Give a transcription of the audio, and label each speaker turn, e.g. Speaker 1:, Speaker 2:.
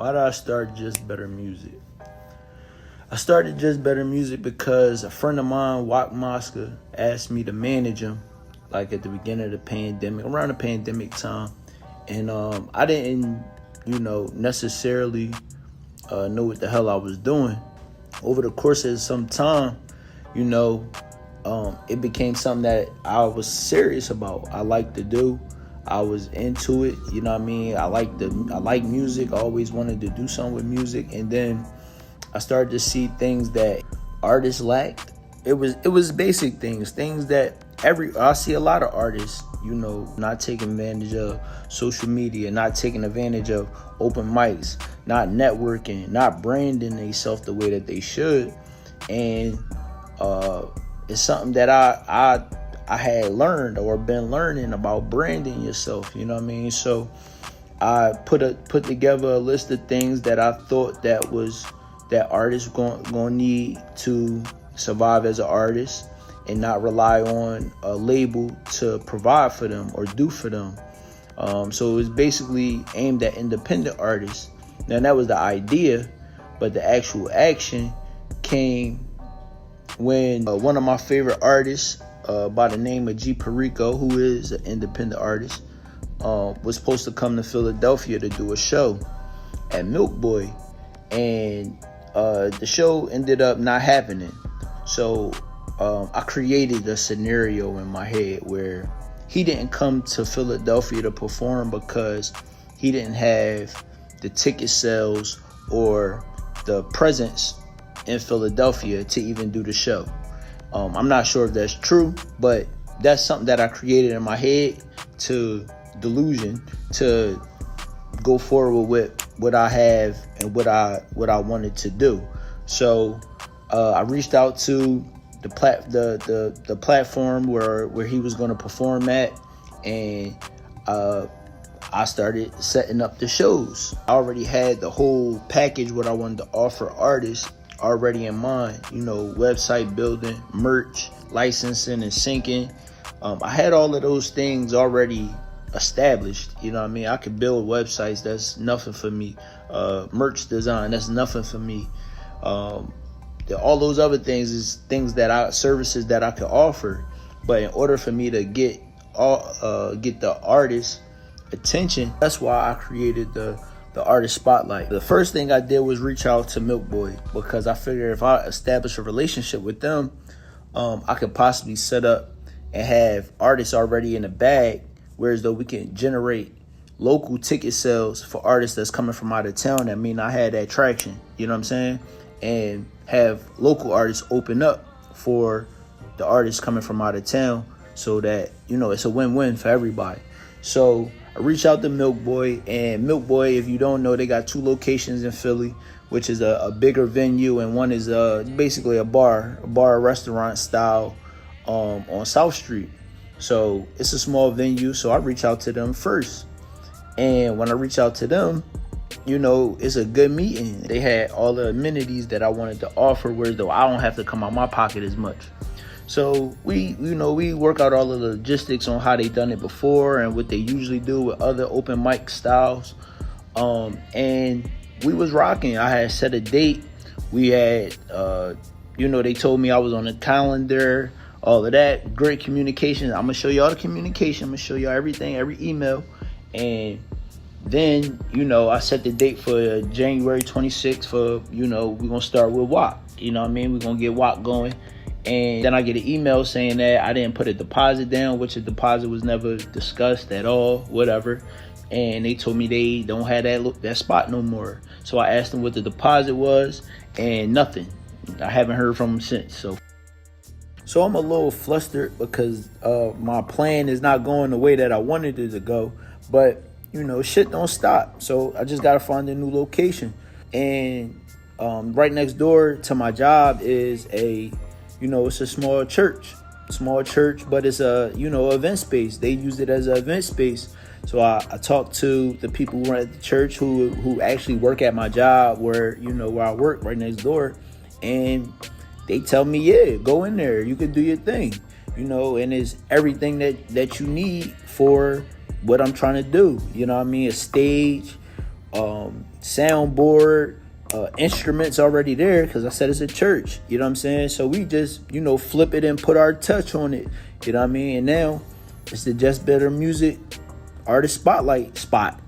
Speaker 1: Why did I start Just Better Music? I started Just Better Music because a friend of mine, Wak Mosca, asked me to manage him, like at the beginning of the pandemic, around the pandemic time. And I didn't, necessarily know what the hell I was doing. Over the course of some time, it became something that I was serious about. I liked to do. I was into it. You know what I mean? I like music. I always wanted to do something with music. And then I started to see things that artists lacked. It was basic things that I see a lot of artists, not taking advantage of social media, not taking advantage of open mics, not networking, not branding themselves the way that they should. And it's something that I had learned or been learning about branding yourself. You know what I mean? So I put together a list of things that I thought that artists gonna need to survive as an artist and not rely on a label to provide for them or do for them. So it was basically aimed at independent artists. Now that was the idea, but the actual action came when one of my favorite artists by the name of G Perico, who is an independent artist, was supposed to come to Philadelphia to do a show at Milk Boy, and the show ended up not happening. So I created a scenario in my head where he didn't come to Philadelphia to perform because he didn't have the ticket sales or the presence in Philadelphia to even do the show. I'm not sure if that's true, but that's something that I created in my head to go forward with what I have and what I wanted to do. So I reached out to the platform where he was going to perform at, and I started setting up the shows. I already had the whole package, what I wanted to offer artists already in mind, website building, merch, licensing and syncing. I had all of those things already established. You know what I mean? I could build websites. That's nothing for me. Merch design, that's nothing for me. All those other things is services that I could offer. But in order for me to get the artist attention, that's why I created the artist spotlight. The first thing I did was reach out to Milk Boy, because I figured if I establish a relationship with them, I could possibly set up and have artists already in the bag, whereas though we can generate local ticket sales for artists that's coming from out of town that may not have that traction, you know what I'm saying? And have local artists open up for the artists coming from out of town, so that, it's a win-win for everybody. So I reached out to Milk Boy, and Milk Boy, if you don't know, they got 2 locations in Philly, which is a bigger venue, and one is basically a bar restaurant style on South Street. So it's a small venue, so I reached out to them first. And when I reached out to them, it's a good meeting. They had all the amenities that I wanted to offer, whereas though I don't have to come out my pocket as much. So we work out all of the logistics on how they done it before and what they usually do with other open mic styles. And we was rocking. I had set a date. We had, they told me I was on the calendar, all of that. Great communication. I'm going to show you all the communication. I'm going to show you everything, every email. And then, I set the date for January 26th for, we're going to start with WAP. You know what I mean? We're going to get WAP going. And then I get an email saying that I didn't put a deposit down, which a deposit was never discussed at all, whatever. And they told me they don't have that spot no more. So I asked them what the deposit was, and nothing. I haven't heard from them since. So I'm a little flustered because my plan is not going the way that I wanted it to go. But, shit don't stop. So I just got to find a new location. And right next door to my job is it's a small church, but it's a, event space. They use it as an event space. So I talked to the people who are at the church who actually work at my job where I work right next door. And they tell me, yeah, go in there. You can do your thing, and it's everything that you need for what I'm trying to do. A stage, soundboard, instruments already there because I said it's a church. You know what I'm saying? So we just, flip it and put our touch on it. You know what I mean? And now it's the Just Better Music Artist Spotlight spot.